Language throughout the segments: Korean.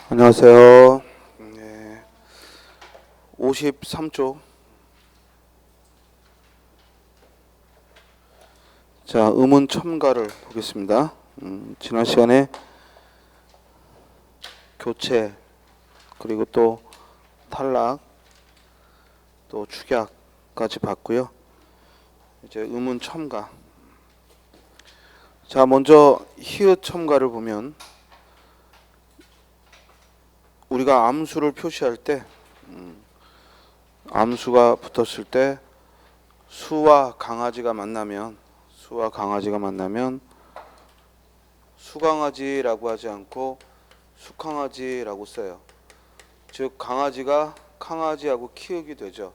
안녕하세요. 네, 53쪽. 자, 음운 첨가를 보겠습니다. 지난 시간에 교체, 그리고 또 탈락, 또 축약까지 봤고요. 이제 음운 첨가. 자, 먼저 히읗 첨가를 보면 우리가 암수를 표시할 때 암수가 붙었을 때 수와 강아지가 만나면 수강아지라고 하지 않고 수강아지라고 써요. 즉 강아지가 강아지하고 키읔이 되죠.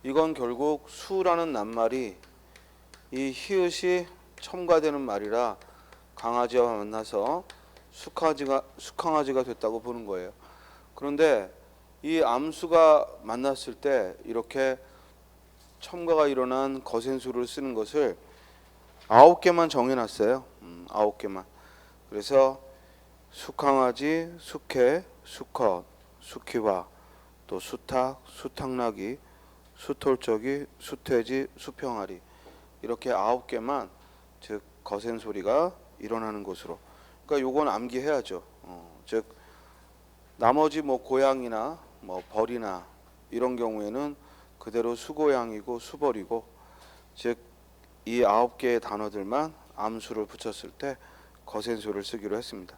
이건 결국 수라는 낱말이 이 히읗이 첨가되는 말이라 강아지와 만나서 수강아지가 됐다고 보는 거예요. 그런데 이 암수가 만났을 때 이렇게 첨가가 일어난 거센수를 쓰는 것을 9개만 정해놨어요. 9개만. 그래서 수강아지, 숙회, 수컷, 수키화, 또 수탉, 수탉나기, 수톨적이, 수퇴지, 수평아리, 이렇게 9개만 즉 거센 소리가 일어나는 것으로. 그러니까 요건 암기해야죠. 즉 나머지 뭐 고양이나 뭐 벌이나 이런 경우에는 그대로 수고양이고 수벌이고, 즉 이 9개의 단어들만 암수를 붙였을 때 거센 소리를 쓰기로 했습니다.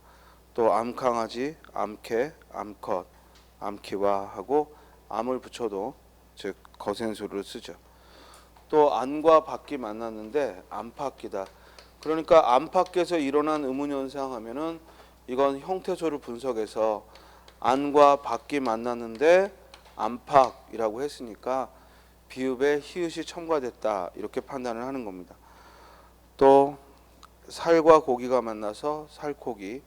또 암강아지, 암캐, 암컷, 암키와 하고 암을 붙여도 즉 거센 소리를 쓰죠. 또 안과 밖이 만났는데 안팎이다. 그러니까 안팎에서 일어난 의문현상 하면은 이건 형태소를 분석해서 안과 밖이 만났는데 안팎이라고 했으니까 비읍에 히읗이 첨가됐다 이렇게 판단을 하는 겁니다. 또 살과 고기가 만나서 살코기,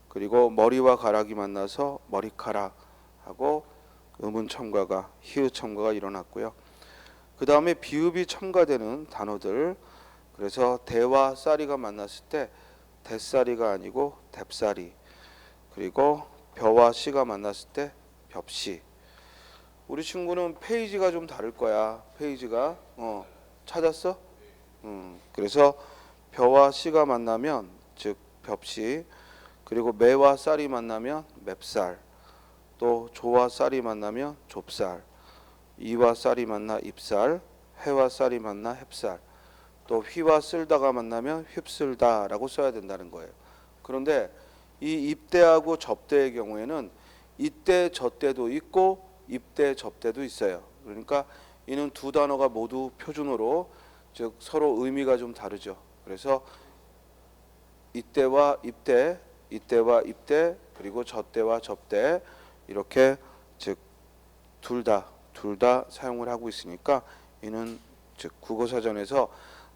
그리고 머리와 가락이 만나서 머리카락 하고 음운 첨가가 히읗 첨가가 일어났고요. 그 다음에 비읍이 첨가되는 단어들, 그래서 대와 쌀이가 만났을 때 대쌀이가 아니고 뎁쌀이, 그리고 벼와 씨가 만났을 때 벽씨. 우리 친구는 페이지가 좀 다를 거야. 페이지가 찾았어? 그래서 벼와 씨가 만나면 즉 벽씨, 그리고 매와 쌀이 만나면 맵쌀, 또 조와 쌀이 만나면 좁쌀, 이와 쌀이 만나 입쌀, 해와 쌀이 만나 햅쌀, 또 휘와 쓸다가 만나면 휩쓸다라고 써야 된다는 거예요. 그런데 이 입대하고 접대의 경우에는 이때 저때도 있고 입대 접대도 있어요. 그러니까 이는 두 단어가 모두 표준어로 즉 서로 의미가 좀 다르죠. 그래서 이때와 입대, 이때와 입대, 그리고 저때와 접대, 이렇게 즉 둘 다 사용을 하고 있으니까 이는 즉 국어사전에서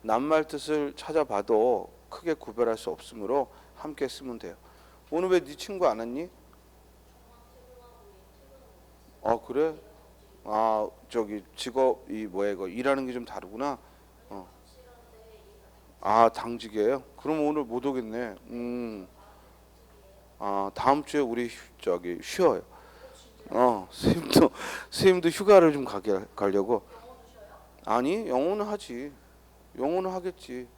낱말 뜻을 찾아봐도 크게 구별할 수 없으므로 함께 쓰면 돼요. 오늘 왜 네 친구 안 왔니? 아 그래? 아 저기 직업이 뭐야, 이거 일하는 게 좀 다르구나. 어. 아 당직이에요? 그럼 오늘 못 오겠네. 아 다음 주에 우리 저기 쉬어요. 스님도 휴가를 좀 가려고. 아니 영어는 하지. 영어는 하겠지.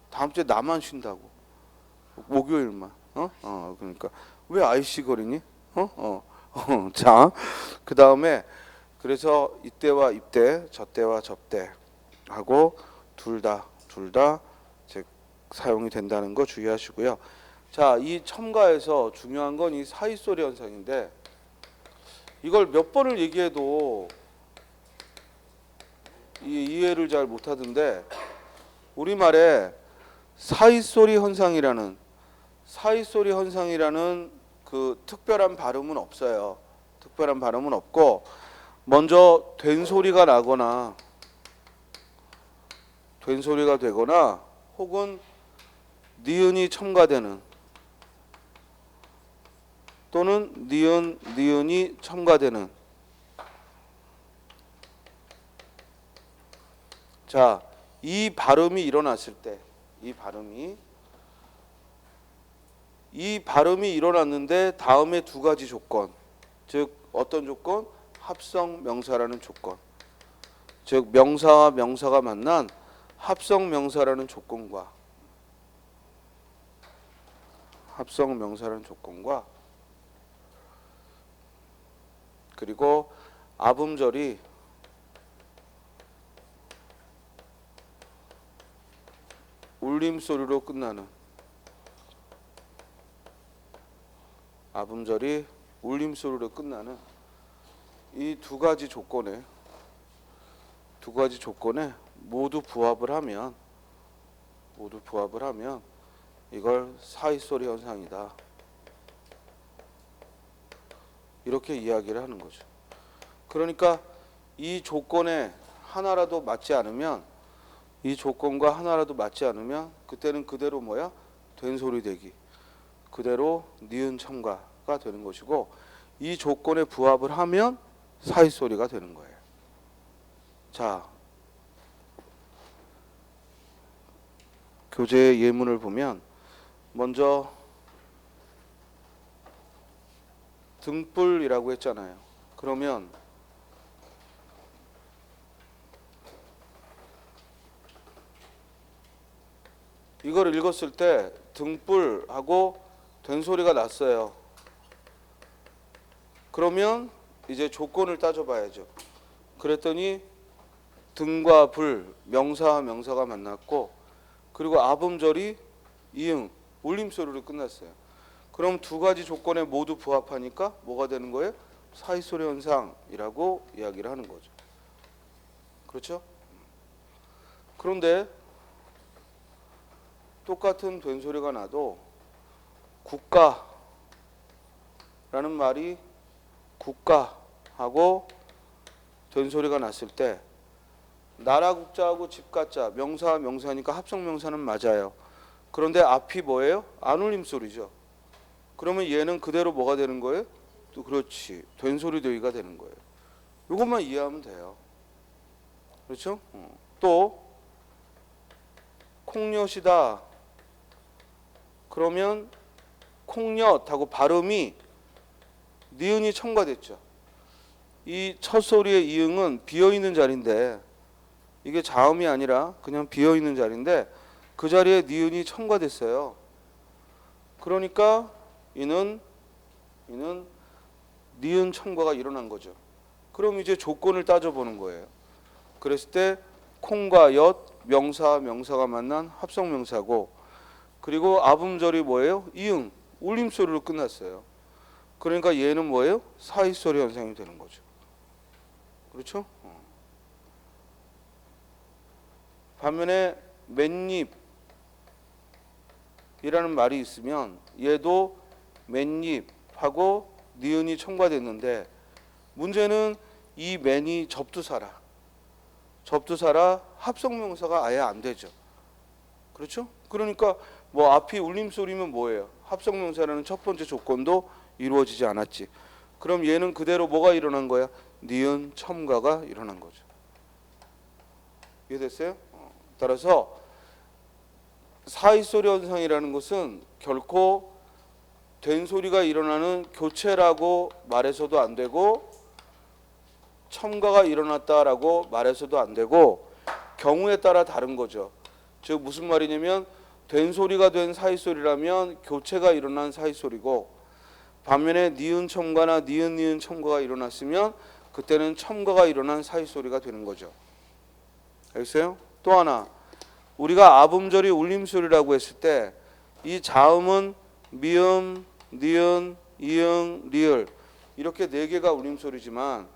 다음 주에 나만 쉰다고. 목요일만. 그러니까 왜 아이씨 거리니? 자, 그 다음에 그래서 이때와 입대, 저때와 접대 하고 둘 다 즉 사용이 된다는 거 주의하시고요. 자, 이 첨가에서 중요한 건 이 사이소리 현상인데, 이걸 몇 번을 얘기해도 이해를 잘 못하던데, 우리말에 사이소리 현상이라는 그 특별한 발음은 없어요. 특별한 발음은 없고, 먼저 된 소리가 나거나 된 소리가 되거나 혹은 니은이 첨가되는, 또는 니은이 첨가되는. 자, 이 발음이 일어났을 때, 이 발음이 이 발음이 일어났는데 다음에 두 가지 조건, 즉 어떤 조건? 합성 명사라는 조건, 즉 명사와 명사가 만난 합성 명사라는 조건과 그리고 아분절이 울림소리로 끝나는 이 두 가지 조건에 모두 부합을 하면 이걸 사이소리 현상이다. 이렇게 이야기를 하는 거죠. 그러니까 이 조건에 하나라도 맞지 않으면 그때는 그대로 뭐야? 된소리 되기. 그대로 니은 첨가가 되는 것이고, 이 조건에 부합을 하면 사이소리가 되는 거예요. 자, 교재 예문을 보면 먼저 등불이라고 했잖아요. 그러면 이걸 읽었을 때 등불하고 된소리가 났어요. 그러면 이제 조건을 따져봐야죠. 그랬더니 등과 불, 명사와 명사가 만났고, 그리고 아범절이 이응, 울림소리로 끝났어요. 그럼 두 가지 조건에 모두 부합하니까 뭐가 되는 거예요? 사이소리 현상이라고 이야기를 하는 거죠. 그렇죠? 그런데 똑같은 된소리가 나도 국가라는 말이 국가하고 된소리가 났을 때 나라 국자하고 집가자 명사와 명사니까 합성명사는 맞아요. 그런데 앞이 뭐예요? 안울림 소리죠. 그러면 얘는 그대로 뭐가 되는 거예요? 또 그렇지. 된소리 되기가 되는 거예요. 이것만 이해하면 돼요. 그렇죠? 또 콩엿이다. 그러면 콩엿하고 발음이 니은이 첨가됐죠. 이 첫 소리의 이응은 비어있는 자리인데, 이게 자음이 아니라 그냥 비어있는 자리인데 그 자리에 니은이 첨가됐어요. 그러니까 이는 니은 첨가가 일어난 거죠. 그럼 이제 조건을 따져보는 거예요. 그랬을 때 콩과 엿, 명사와 명사가 만난 합성명사고, 그리고 아분절이 뭐예요? 이응, 울림소리로 끝났어요. 그러니까 얘는 뭐예요? 사이소리 현상이 되는 거죠. 그렇죠? 반면에 맨잎이라는 말이 있으면 얘도 맨잎하고 니은이 첨가됐는데, 문제는 이 맨이 접두사라 합성명사가 아예 안 되죠. 그렇죠? 그러니까 뭐 앞이 울림소리면 뭐예요? 합성명사라는 첫 번째 조건도 이루어지지 않았지. 그럼 얘는 그대로 뭐가 일어난 거야? 니은 첨가가 일어난 거죠. 이해됐어요? 따라서 사이소리 현상이라는 것은 결코 된소리가 일어나는 교체라고 말해서도 안 되고, 첨가가 일어났다라고 말해서도 안 되고, 경우에 따라 다른 거죠. 즉 무슨 말이냐면, 된소리가 된 사이소리라면 교체가 일어난 사이소리고, 반면에 니은 첨가나 니은 첨가가 일어났으면 그때는 첨가가 일어난 사이소리가 되는 거죠. 알겠어요? 또 하나, 우리가 아분절이 울림소리라고 했을 때 이 자음은 미음, 니은, 이응, 리을 이렇게 네 개가 울림소리지만,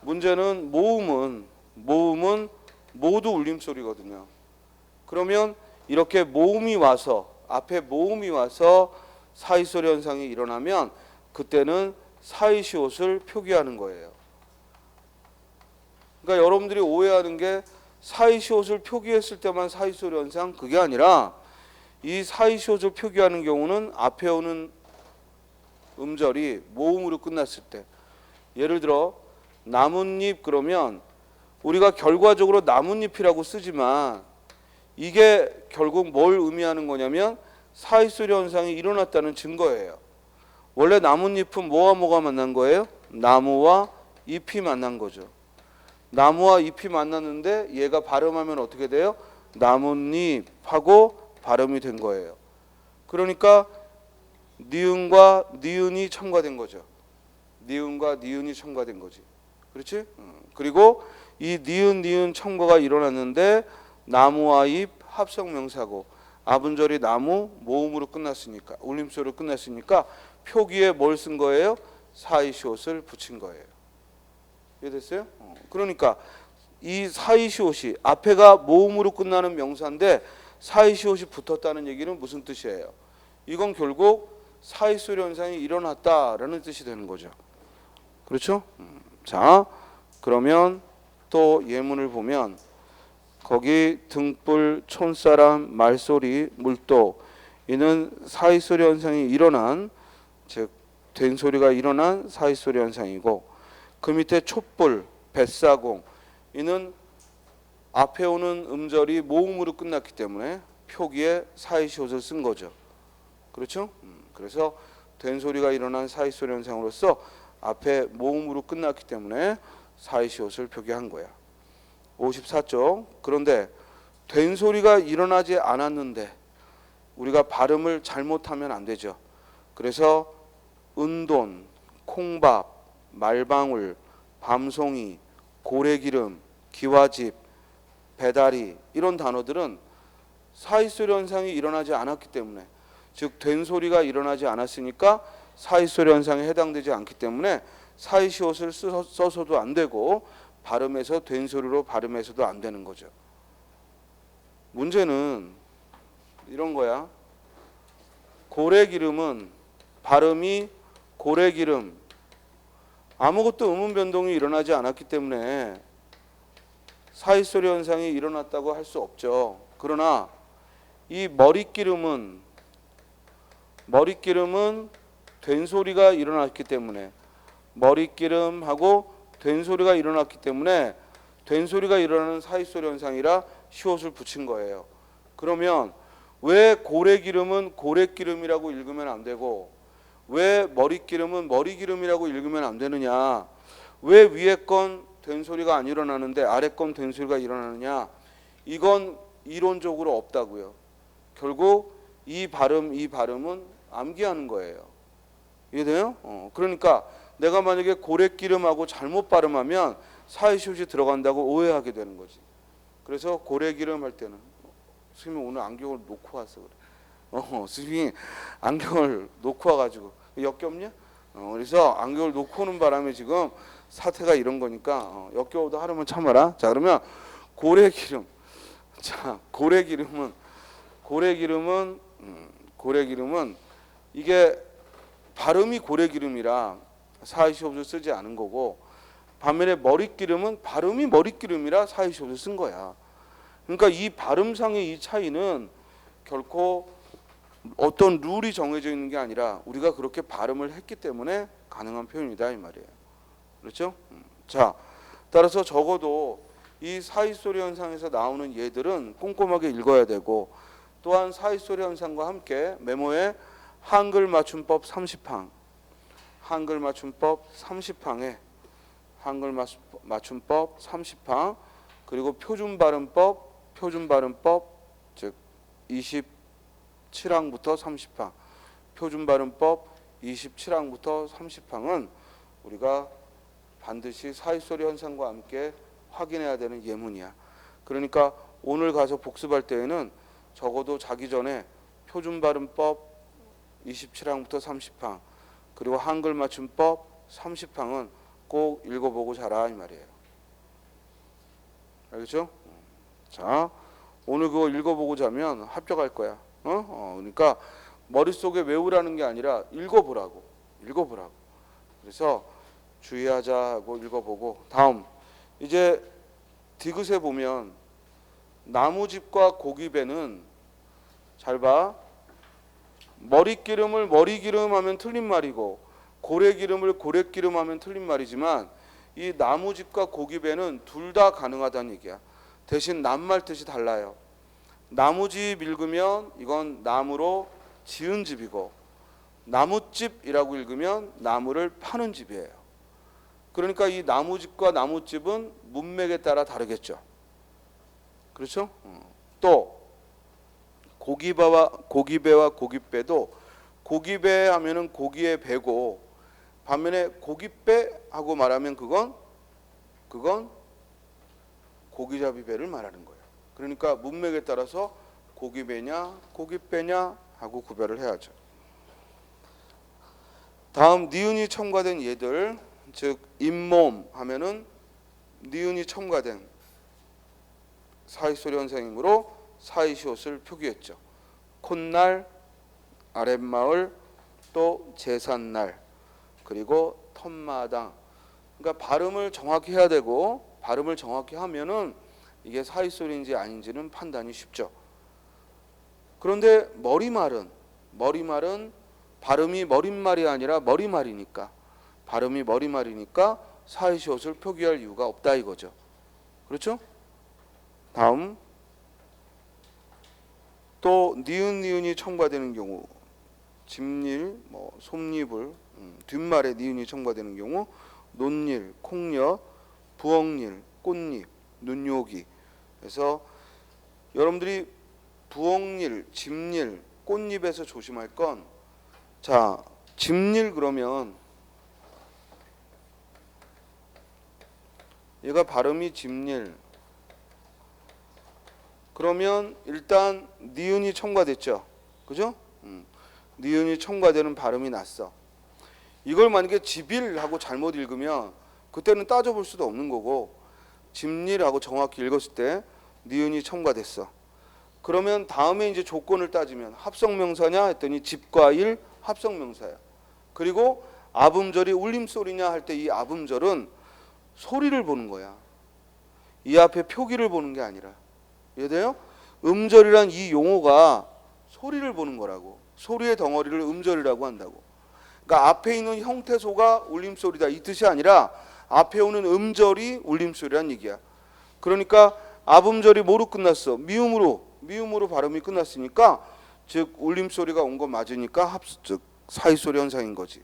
문제는 모음은 모두 울림소리거든요. 그러면 이렇게 모음이 와서, 앞에 모음이 와서 사이소리 현상이 일어나면 그때는 사이시옷을 표기하는 거예요. 그러니까 여러분들이 오해하는 게 사이시옷을 표기했을 때만 사이소리 현상, 그게 아니라 이 사이시옷을 표기하는 경우는 앞에 오는 음절이 모음으로 끝났을 때, 예를 들어 나뭇잎 그러면 우리가 결과적으로 나뭇잎이라고 쓰지만 이게 결국 뭘 의미하는 거냐면 사이소리 현상이 일어났다는 증거예요. 원래 나뭇잎은 뭐와 뭐가 만난 거예요? 나무와 잎이 만난 거죠. 나무와 잎이 만났는데 얘가 발음하면 어떻게 돼요? 나뭇잎하고 발음이 된 거예요. 그러니까 니은과 니은이 첨가된 거죠. 니은과 니은이 첨가된 거지. 그렇지? 그리고 이 니은 니은 첨가가 일어났는데 나무와 잎 합성명사고 아분절이 나무 모음으로 끝났으니까 울림소리로 끝났으니까 표기에 뭘 쓴 거예요? 사이시옷을 붙인 거예요. 이해됐어요? 그러니까 이 사이시옷이 앞에가 모음으로 끝나는 명사인데 사이시옷이 붙었다는 얘기는 무슨 뜻이에요? 이건 결국 사이소리 현상이 일어났다라는 뜻이 되는 거죠. 그렇죠? 자, 그러면 또 예문을 보면 거기 등불, 촌사람, 말소리, 물도 이는 사이소리 현상이 일어난 즉 된소리가 일어난 사이소리 현상이고 그 밑에 촛불, 뱃사공 이는 앞에 오는 음절이 모음으로 끝났기 때문에 표기에 사이시옷을 쓴 거죠. 그렇죠? 그래서 된소리가 일어난 사이소리 현상으로서 앞에 모음으로 끝났기 때문에 사이시옷을 표기한 거야. 54쪽. 그런데 된소리가 일어나지 않았는데 우리가 발음을 잘못하면 안 되죠. 그래서 은돈, 콩밥, 말방울, 밤송이, 고래기름, 기와집, 배다리 이런 단어들은 사이소리 현상이 일어나지 않았기 때문에 즉 된소리가 일어나지 않았으니까 사이소리 현상에 해당되지 않기 때문에 사이시옷을 써서도 안 되고 발음에서 된소리로 발음해서도 안 되는 거죠. 문제는 이런 거야. 고래기름은 발음이 고래기름 아무것도 음운 변동이 일어나지 않았기 때문에 사이소리 현상이 일어났다고 할 수 없죠. 그러나 이 머릿기름은 된소리가 일어났기 때문에 머릿기름하고 된소리가 일어났기 때문에 된소리가 일어나는 사이소리 현상이라 시옷을 붙인 거예요. 그러면 왜 고래기름은 고래기름이라고 읽으면 안 되고 왜 머릿기름은 머리기름이라고 읽으면 안 되느냐? 왜 위에 건 된소리가 안 일어나는데 아래 건 된소리가 일어나느냐? 이건 이론적으로 없다고요. 결국 이 발음은 암기하는 거예요. 이해돼요? 그러니까 내가 만약에 고래기름하고 잘못 발음하면 사이시옷이 들어간다고 오해하게 되는 거지. 그래서 고래기름 할 때는 스님이 오늘 안경을 놓고 와서 그래. 스님이 안경을 놓고 와가지고 역겹냐? 그래서 안경을 놓고 오는 바람에 지금 사태가 이런 거니까 역겨워도 하루만 참아라. 자, 그러면 고래기름. 자, 고래기름은 이게 발음이 고래기름이라 사이시옷을 쓰지 않은 거고 반면에 머릿기름은 발음이 머릿기름이라 사이시옷을 쓴 거야. 그러니까 이 발음상의 이 차이는 결코 어떤 룰이 정해져 있는 게 아니라 우리가 그렇게 발음을 했기 때문에 가능한 표현이다 이 말이에요. 그렇죠? 자, 따라서 적어도 이 사이소리 현상에서 나오는 예들은 꼼꼼하게 읽어야 되고 또한 사이소리 현상과 함께 메모에 한글 맞춤법 30항 한글 맞춤법 30항 그리고 표준 발음법 즉 27항부터 30항 표준 발음법 27항부터 30항은 우리가 반드시 사이소리 현상과 함께 확인해야 되는 예문이야. 그러니까 오늘 가서 복습할 때에는 적어도 자기 전에 표준 발음법 27항부터 30항 그리고 한글 맞춤법 30항은 꼭 읽어보고 자라 이 말이에요. 알겠죠? 자, 오늘 그거 읽어보고 자면 합격할 거야. 그러니까 머릿속에 외우라는 게 아니라 읽어보라고. 그래서 주의하자 하고 읽어보고 다음 이제 디귿에 보면 나무집과 고기배는 잘 봐. 머릿기름을 머리기름 하면 틀린 말이고 고래기름을 고래기름 하면 틀린 말이지만 이 나무집과 고기배는 둘 다 가능하다는 얘기야. 대신 낱말 뜻이 달라요. 나무집 읽으면 이건 나무로 지은 집이고, 나무집이라고 읽으면 나무를 파는 집이에요. 그러니까 이 나무집과 나무집은 문맥에 따라 다르겠죠. 그렇죠? 또 고기배와 고깃배도, 고기배 하면은 고기의 배고, 반면에 고깃배하고 말하면 그건 고기잡이 배를 말하는 거예요. 그러니까 문맥에 따라서 고기배냐 고깃배냐 하고 구별을 해야죠. 다음 니은이 첨가된 예들, 즉 잇몸 하면은 니은이 첨가된 사이소리 현상이므로 사이시옷을 표기했죠. 콧날, 아랫마을, 또 제삿날, 그리고 텄마당. 그러니까 발음을 정확히 해야 되고, 발음을 정확히 하면은 이게 사이소리인지 아닌지는 판단이 쉽죠. 그런데 머리말은 발음이 머릿말이 아니라 머리말이니까, 발음이 머리말이니까 사이시옷을 표기할 이유가 없다 이거죠. 그렇죠? 다음 또 니은이 첨가되는 경우, 집일, 솜잎을, 뒷말에 니은이 첨가되는 경우 논일, 콩엿, 부엌일, 꽃잎, 눈요기. 그래서 여러분들이 부엌일, 집일, 꽃잎에서 조심할 건, 자, 집일 그러면 얘가 발음이 집일, 그러면 일단 니은이 첨가됐죠. 그죠? 니은이 첨가되는 발음이 났어. 이걸 만약에 집일하고 잘못 읽으면 그때는 따져볼 수도 없는 거고, 집일하고 정확히 읽었을 때 니은이 첨가됐어. 그러면 다음에 이제 조건을 따지면 합성명사냐 했더니 집과 일 합성명사야. 그리고 아음절이 울림소리냐 할 때 이 아음절은 소리를 보는 거야. 이 앞에 표기를 보는 게 아니라. 이해돼요? 음절이란 이 용어가 소리를 보는 거라고. 소리의 덩어리를 음절이라고 한다고. 그러니까 앞에 있는 형태소가 울림소리다 이 뜻이 아니라 앞에 오는 음절이 울림소리란 얘기야. 그러니까 아음절이 뭐로 끝났어? 미음으로 발음이 끝났으니까, 즉 울림소리가 온 거 맞으니까 즉 사이소리 현상인 거지.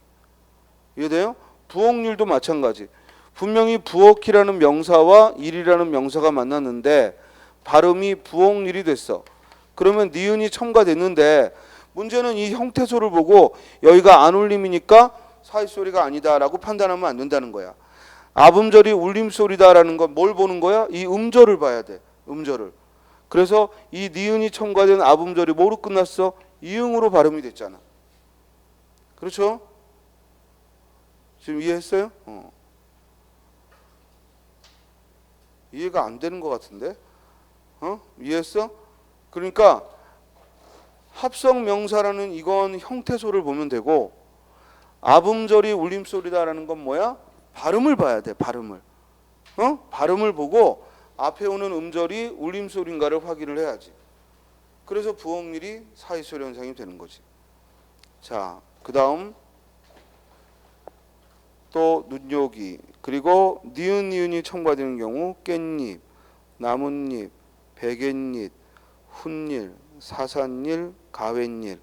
이해돼요? 부엌일도 마찬가지. 분명히 부엌이라는 명사와 일이라는 명사가 만났는데 발음이 부엌일이 됐어. 그러면 니은이 첨가됐는데 문제는 이 형태소를 보고 여기가 안 울림이니까 사이소리가 아니다라고 판단하면 안 된다는 거야. 아음절이 울림소리다라는 건 뭘 보는 거야? 이 음절을 봐야 돼. 음절을. 그래서 이 니은이 첨가된 아음절이 뭐로 끝났어? 이응으로 발음이 됐잖아. 그렇죠? 지금 이해했어요? 이해가 안 되는 것 같은데? 이해했어? 그러니까 합성명사라는 이건 형태소를 보면 되고, 아음절이 울림소리다라는 건 뭐야? 발음을 봐야 돼. 발음을. 발음을 보고 앞에 오는 음절이 울림소리인가를 확인을 해야지. 그래서 부엌일이 사이소리 현상이 되는 거지. 자, 그 다음 또 눈요기, 그리고 니은이 첨가되는 경우 깻잎, 나뭇잎, 베갯잎, 훗잎, 사삿잎, 가웬잎.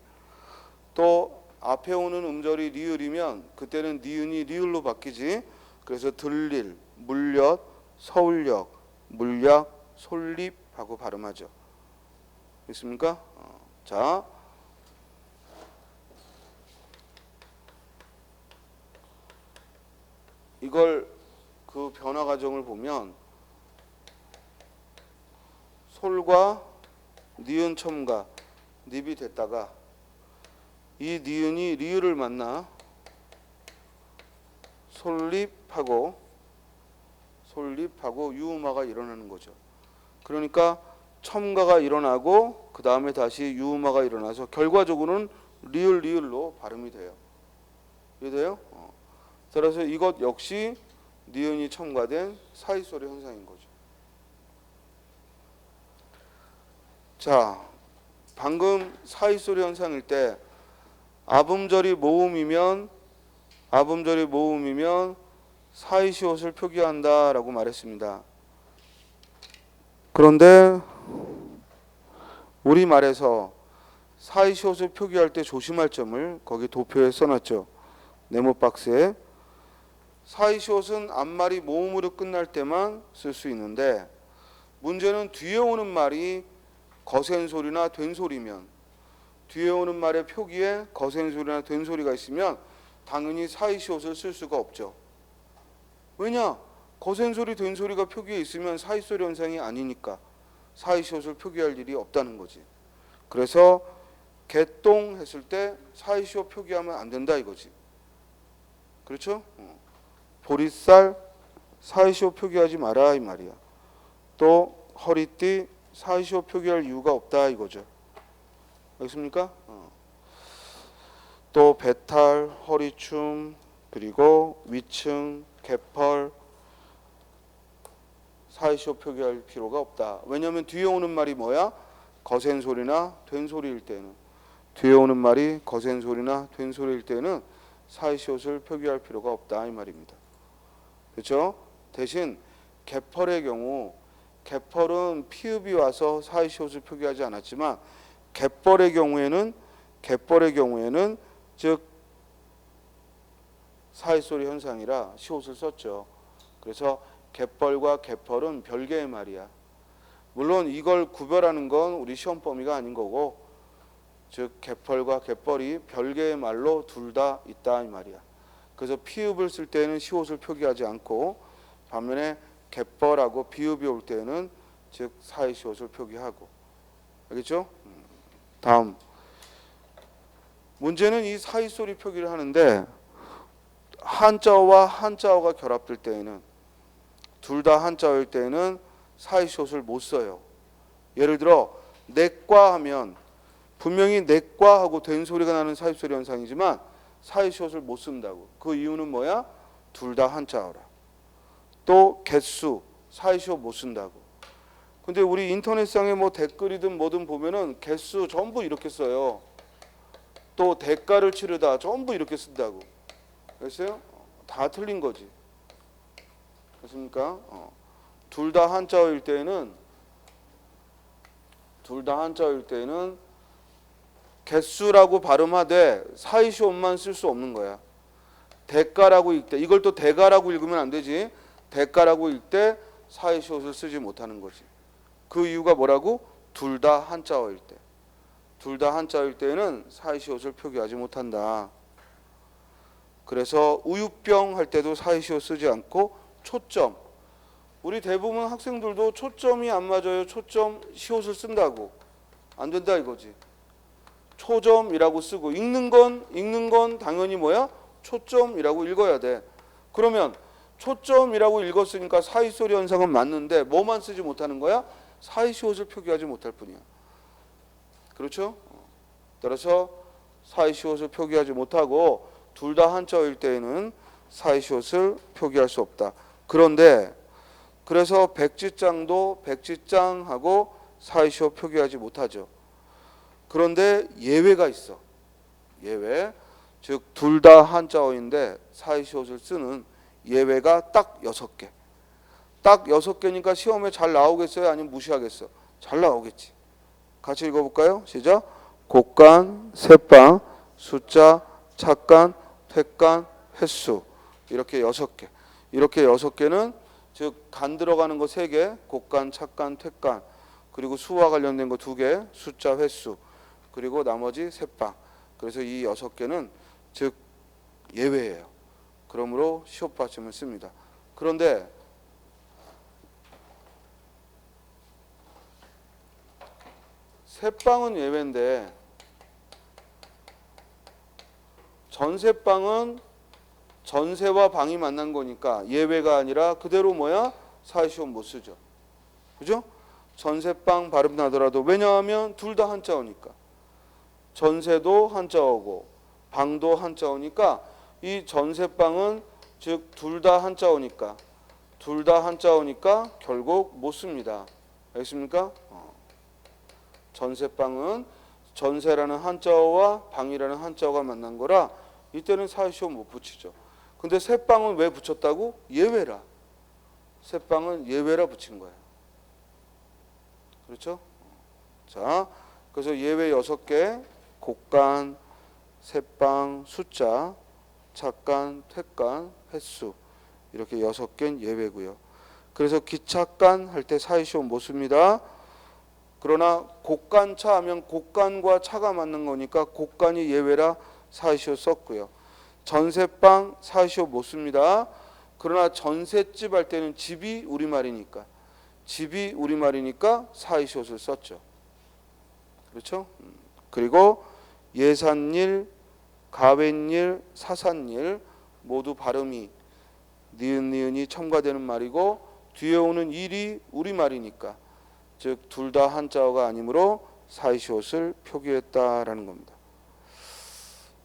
또 앞에 오는 음절이 리을이면 그때는 니은이 리을로 바뀌지. 그래서 들릴, 물엿, 서울역, 물약, 솔잎하고 발음하죠. 있습니까? 자, 이걸 그 변화 과정을 보면 솔과 니은 첨가, 닙이 됐다가 이 니은이 리을을 만나 솔잎하고 유음화가 일어나는 거죠. 그러니까 첨가가 일어나고 그 다음에 다시 유음화가 일어나서 결과적으로는 리을로 발음이 돼요. 이해돼요? 따라서 이것 역시 니은이 첨가된 사이소리 현상인 거죠. 자, 방금 사이소리 현상일 때 아음절이 모음이면 사이시옷을 표기한다라고 말했습니다. 그런데 우리말에서 사이시옷을 표기할 때 조심할 점을 거기 도표에 써놨죠. 네모 박스에. 사이시옷은 앞말이 모음으로 끝날 때만 쓸 수 있는데 문제는 뒤에 오는 말이 거센 소리나 된 소리면, 뒤에 오는 말의 표기에 거센 소리나 된 소리가 있으면 당연히 사이시옷을 쓸 수가 없죠. 왜냐? 거센 소리, 된 소리가 표기에 있으면 사이소리 현상이 아니니까 사이시옷을 표기할 일이 없다는 거지. 그래서 개똥 했을 때 사이시옷 표기하면 안 된다 이거지. 그렇죠? 보리쌀 사이시옷 표기하지 마라 이 말이야. 또 허리띠 사이시옷 표기할 이유가 없다 이거죠. 알겠습니까? 또 배탈, 허리춤, 그리고 위층, 개펄 사이시옷 표기할 필요가 없다. 왜냐하면 뒤에 오는 말이 뭐야? 거센 소리나 된 소리일 때는, 뒤에 오는 말이 거센 소리나 된 소리일 때는 사이시옷을 표기할 필요가 없다 이 말입니다. 그렇죠? 대신 개펄의 경우, 개펄은 피읍이 와서 사이시옷을 표기하지 않았지만 개펄의 경우에는 즉 사이소리 현상이라 시옷을 썼죠. 그래서 개펄과 개펄은 별개의 말이야. 물론 이걸 구별하는 건 우리 시험 범위가 아닌 거고, 즉 개펄과 개펄이 별개의 말로 둘 다 있다 이 말이야. 그래서 피읍을 쓸 때는 시옷을 표기하지 않고 반면에 개펄하고 비읍이 올 때는 즉 사이시옷을 표기하고. 알겠죠? 다음 문제는 이 사이소리 표기를 하는데 한자어와 한자어가 결합될 때에는, 둘 다 한자어일 때에는 사이시옷을 못 써요. 예를 들어 넷과 하면 분명히 넷과 하고 된 소리가 나는 사이소리 현상이지만 사이시옷을 못 쓴다고. 그 이유는 뭐야? 둘 다 한자어라. 또 개수 사이시옷 못 쓴다고. 근데 우리 인터넷상에 뭐 댓글이든 뭐든 보면은 개수 전부 이렇게 써요. 또 대가를 치르다 전부 이렇게 쓴다고. 그랬어요? 다 틀린 거지. 그렇습니까? 둘 다 한자어일 때는 개수라고 발음하되 사이시옷만 쓸 수 없는 거야. 대가라고 읽 때, 이걸 또 대가라고 읽으면 안 되지. 대가라고 읽 때 사이시옷을 쓰지 못하는 거지. 그 이유가 뭐라고? 둘 다 한자어일 때. 둘 다 한자어일 때는 사이시옷을 표기하지 못한다. 그래서 우유병 할 때도 사이시옷 쓰지 않고 초점. 우리 대부분 학생들도 초점이 안 맞아요. 초점 시옷을 쓴다고. 안 된다 이거지. 초점이라고 쓰고 읽는 건 당연히 뭐야? 초점이라고 읽어야 돼. 그러면 초점이라고 읽었으니까 사이소리 현상은 맞는데 뭐만 쓰지 못하는 거야? 사이시옷을 표기하지 못할 뿐이야. 그렇죠? 따라서 사이시옷을 표기하지 못하고 둘 다 한자어일 때에는 사이시옷을 표기할 수 없다. 그런데 그래서 백지장도 백지장하고 사이시옷 표기하지 못하죠. 그런데 예외가 있어. 예외. 즉 둘 다 한자어인데 사이시옷을 쓰는 예외가 딱 6개. 딱 6개니까 시험에 잘 나오겠어요? 아니면 무시하겠어? 잘 나오겠지. 같이 읽어볼까요? 시작. 곡간, 새빵, 숫자, 착간, 퇴간, 횟수. 이렇게 6개. 이렇게 6개는 즉 간 들어가는 거 3개, 곡간, 착간, 퇴간, 그리고 수와 관련된 거 2개, 숫자, 횟수, 그리고 나머지 새빵. 그래서 이 6개는 즉 예외예요. 그러므로 시옷 받침을 씁니다. 그런데 새빵은 예외인데 전새빵은 전새와 방이 만난 거니까 예외가 아니라 그대로 뭐야? 사이시옷 못 쓰죠. 그죠? 전새빵 발음 나더라도, 왜냐하면 둘 다 한자어니까. 전새도 한자어고 방도 한자어니까 이 전새빵은 즉 둘 다 한자어니까 결국 못 씁니다. 알겠습니까? 전새빵은 전새라는 한자어와 방이라는 한자어가 만난 거라 이때는 사이시옷 못 붙이죠. 근데 새빵은 왜 붙였다고? 예외라. 새빵은 예외라 붙인 거예요. 그렇죠? 자, 그래서 예외 6개, 곡간, 새빵, 숫자, 착간, 퇴간, 횟수 이렇게 6개는 예외고요. 그래서 기착간 할 때 사이시옷 못 씁니다. 그러나 곡간차 하면 곡간과 차가 맞는 거니까 곡간이 예외라 사이시옷 썼고요. 전세빵 사이시옷 못 씁니다. 그러나 전셋집 할 때는 집이 우리말이니까 사이시옷을 썼죠. 그렇죠? 그리고 예산일, 가웬일, 사산일 모두 발음이 니은이 첨가되는 말이고 뒤에 오는 일이 우리말이니까 즉 둘 다 한자어가 아니므로 사이시옷을 표기했다라는 겁니다.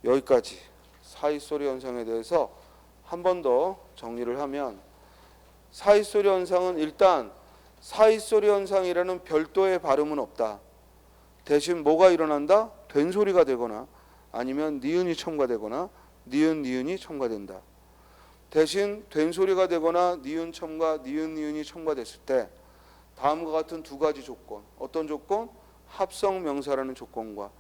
여기까지 사이소리 현상에 대해서 한 번 더 정리를 하면 사이소리 현상은 일단 사이소리 현상이라는 별도의 발음은 없다. 대신 뭐가 일어난다? 된소리가 되거나 아니면 니은이 첨가되거나 니은이 첨가된다. 대신 된소리가 되거나 니은 첨가, 니은이 첨가됐을 때 다음과 같은 두 가지 조건. 어떤 조건? 합성 명사라는 조건과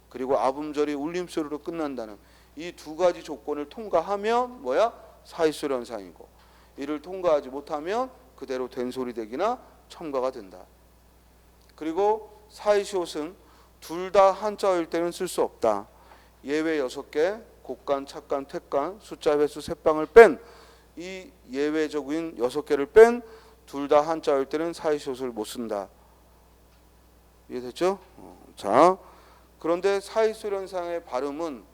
그리고 아음절이 울림소리로 끝난다는 이 두 가지 조건을 통과하면 뭐야? 사이소리 현상이고 이를 통과하지 못하면 그대로 된소리 되기나 첨가가 된다. 그리고 사이시옷은 둘 다 한자어일 때는 쓸 수 없다. 예외 6개, 곡간, 착간, 퇴간, 숫자, 횟수, 새빵을 뺀 이 예외적인 6개를 뺀 둘 다 한자어일 때는 사이시옷을 못 쓴다. 이해됐죠? 자, 그런데 사이소리 현상의 발음은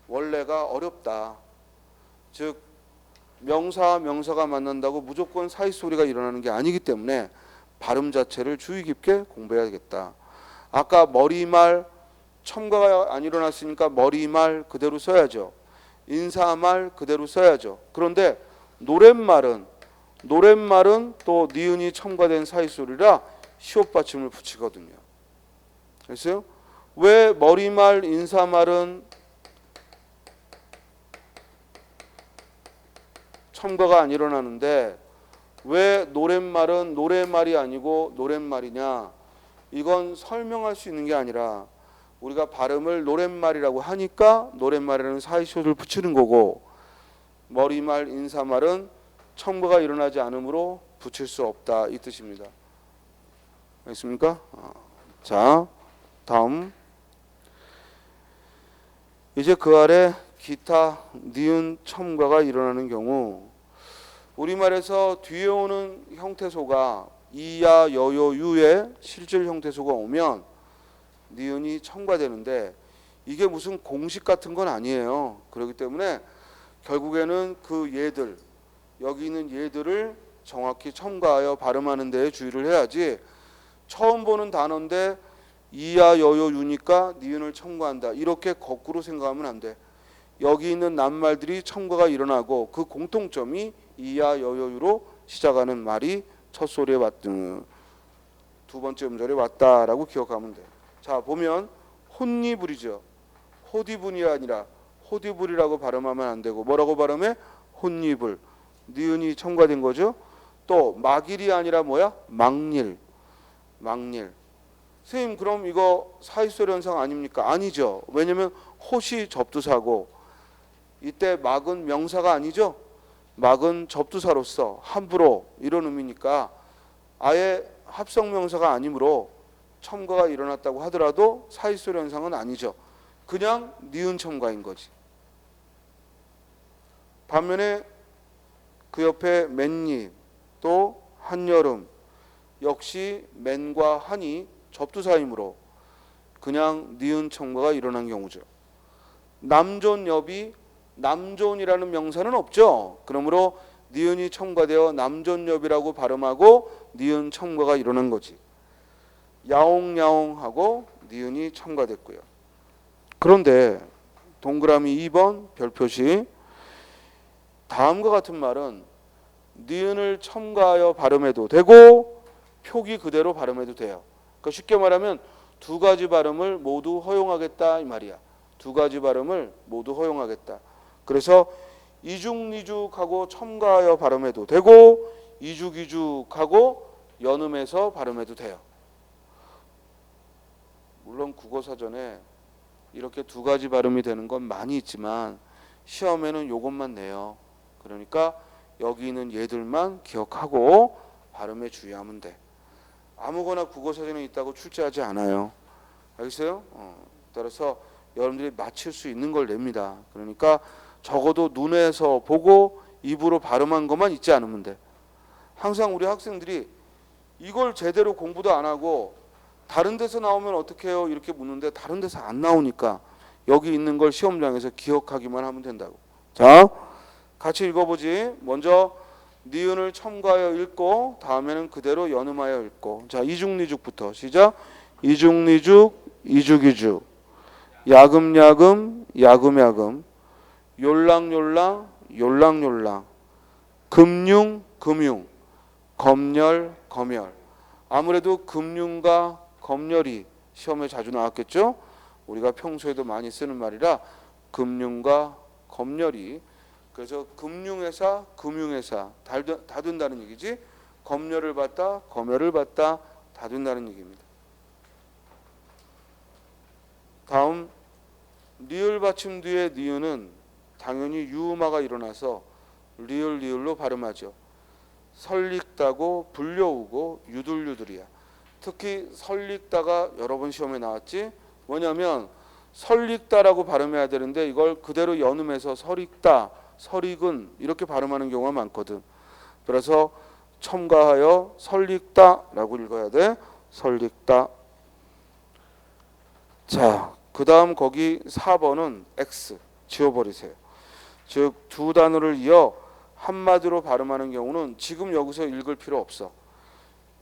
원래가 어렵다. 즉 명사와 명사가 만난다고 무조건 사이소리가 일어나는 게 아니기 때문에 발음 자체를 주의 깊게 공부해야겠다. 아까 머리말 첨가가 안 일어났으니까 머리말 그대로 써야죠. 인사말 그대로 써야죠. 그런데 노랫말은 또 니은이 첨가된 사이소리라 시옷 받침을 붙이거든요. 그래서 왜 머리말, 인사말은 첨가가 안 일어나는데 왜 노랫말은 노래말이 아니고 노랫말이냐? 이건 설명할 수 있는 게 아니라 우리가 발음을 노랫말이라고 하니까 노랫말에는 사이시옷을 붙이는 거고 머리말, 인사말은 첨가가 일어나지 않으므로 붙일 수 없다 이 뜻입니다. 알겠습니까? 자, 다음 이제 그 아래 기타 니은 첨가가 일어나는 경우 우리말에서 뒤에 오는 형태소가 이야, 여요, 유의 실질 형태소가 오면 니은이 첨가되는데 이게 무슨 공식 같은 건 아니에요. 그렇기 때문에 결국에는 그 얘들 여기 있는 얘들을 정확히 첨가하여 발음하는 데에 주의를 해야지 처음 보는 단어인데 이야, 여요, 유니까 니은을 첨가한다. 이렇게 거꾸로 생각하면 안 돼. 여기 있는 낱말들이 첨가가 일어나고 그 공통점이 이야, 여요, 유로 시작하는 말이 첫 소리에 왔던 두 번째 음절에 왔다라고 기억하면 돼. 자, 보면 혼니불이죠. 호디분이 아니라 호디불이라고 발음하면 안 되고 뭐라고 발음해? 혼니불. 니은이 첨가된 거죠. 또 막일이 아니라 뭐야? 막일. 선생님 그럼 이거 사이소리 현상 아닙니까? 아니죠. 왜냐면 톳이 접두사고 이때 막은 명사가 아니죠. 막은 접두사로서 함부로 이런 의미니까 아예 합성명사가 아니므로 첨가가 일어났다고 하더라도 사이소리 현상은 아니죠. 그냥 니은 첨가인 거지. 반면에 그 옆에 맨잎 또 한여름 역시 맨과 한이 접두사이므로 그냥 니은 첨가가 일어난 경우죠. 남존엽이 남존이라는 명사는 없죠. 그러므로 니은이 첨가되어 남존엽이라고 발음하고 니은 첨가가 일어난 거지. 야옹야옹하고 니은이 첨가됐고요. 그런데 동그라미 2번 별표시 다음과 같은 말은 니은을 첨가하여 발음해도 되고 표기 그대로 발음해도 돼요. 그러니까 쉽게 말하면 두 가지 발음을 모두 허용하겠다 이 말이야. 두 가지 발음을 모두 허용하겠다. 그래서 이죽니죽하고 첨가하여 발음해도 되고 이죽이죽하고 연음해서 발음해도 돼요. 물론 국어 사전에 이렇게 두 가지 발음이 되는 건 많이 있지만 시험에는 요것만 내요. 그러니까 여기 있는 얘들만 기억하고 발음에 주의하면 돼. 아무거나 국어 사전에 있다고 출제하지 않아요. 알겠어요? 따라서 여러분들이 맞힐 수 있는 걸 냅니다. 그러니까 적어도 눈에서 보고 입으로 발음한 것만 있지 않으면 돼. 항상 우리 학생들이 이걸 제대로 공부도 안 하고 다른 데서 나오면 어떻게 해요? 이렇게 묻는데 다른 데서 안 나오니까 여기 있는 걸 시험장에서 기억하기만 하면 된다고. 자, 같이 읽어보지. 먼저 니은을 첨가하여 읽고 다음에는 그대로 연음하여 읽고. 자, 이중니죽부터 시작. 이중니죽 이죽이죽 야금야금 야금야금 욜랑욜랑 욜랑욜랑 금융 금융 검열 검열. 아무래도 금융과 검열이 시험에 자주 나왔겠죠. 우리가 평소에도 많이 쓰는 말이라 금융과 검열이. 그래서 금융회사 금융회사 다 된다는 얘기지. 검열을 받다 검열을 받다 다 된다는 얘기입니다. 다음 리을 받침 뒤에 니은은 당연히 유음화가 일어나서 리을 리을로 발음하죠. 설릭다고 불려오고 유들유들이야. 특히 설릭다가 여러 번 시험에 나왔지. 뭐냐면 설릭다라고 발음해야 되는데 이걸 그대로 연음해서 설익다, 설익은 이렇게 발음하는 경우가 많거든. 그래서 첨가하여 설릭다라고 읽어야 돼. 설릭다. 자, 그 다음 거기 4번은 X 지워버리세요. 즉 두 단어를 이어 한마디로 발음하는 경우는 지금 여기서 읽을 필요 없어.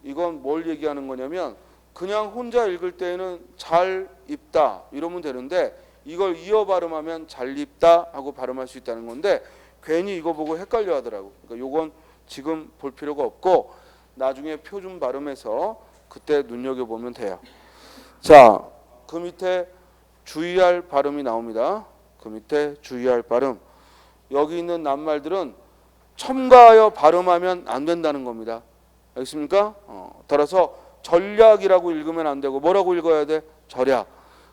이건 뭘 얘기하는 거냐면 그냥 혼자 읽을 때에는 잘 입다 이러면 되는데 이걸 이어 발음하면 잘 입다 하고 발음할 수 있다는 건데 괜히 이거 보고 헷갈려 하더라고. 그러니까 요건 지금 볼 필요가 없고 나중에 표준 발음해서 그때 눈여겨보면 돼요. 자, 그 밑에 주의할 발음이 나옵니다. 그 밑에 주의할 발음. 여기 있는 낱말들은 첨가하여 발음하면 안 된다는 겁니다. 알겠습니까? 따라서 전략이라고 읽으면 안 되고 뭐라고 읽어야 돼? 절약.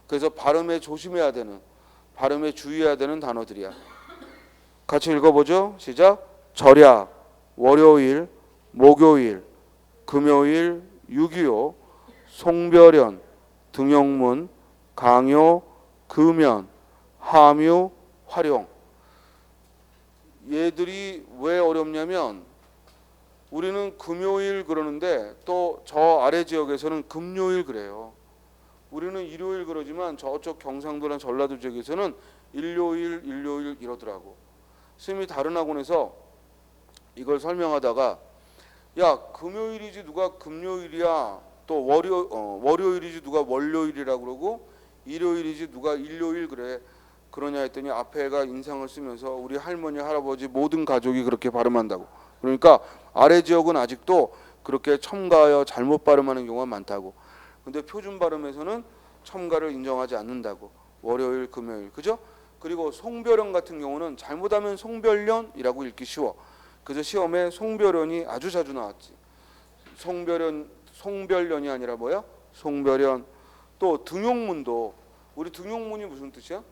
그래서 발음에 조심해야 되는, 발음에 주의해야 되는 단어들이야. 같이 읽어보죠. 시작. 절약, 월요일, 목요일, 금요일, 6.25, 송별연, 등용문, 강요, 금연, 함유, 활용. 얘들이 왜 어렵냐면 우리는 금요일 그러는데 또 저 아래 지역에서는 금요일 그래요. 우리는 일요일 그러지만 저쪽 경상도나 전라도 지역에서는 일요일, 일요일 이러더라고. 스님이 다른 학원에서 이걸 설명하다가 야, 금요일이지 누가 금요일이야. 또 월요일이지 누가 월요일이라고 그러고 일요일이지 누가 일요일 그래. 그러냐 했더니 앞에가 인상을 쓰면서 우리 할머니 할아버지 모든 가족이 그렇게 발음한다고. 그러니까 아래 지역은 아직도 그렇게 첨가하여 잘못 발음하는 경우가 많다고. 근데 표준 발음에서는 첨가를 인정하지 않는다고. 월요일 금요일 그죠? 그리고 송별연 같은 경우는 잘못하면 송별연이라고 읽기 쉬워. 그래서 시험에 송별연이 아주 자주 나왔지. 송별연이 아니라 뭐야? 송별연. 또 등용문도 우리 등용문이 무슨 뜻이야?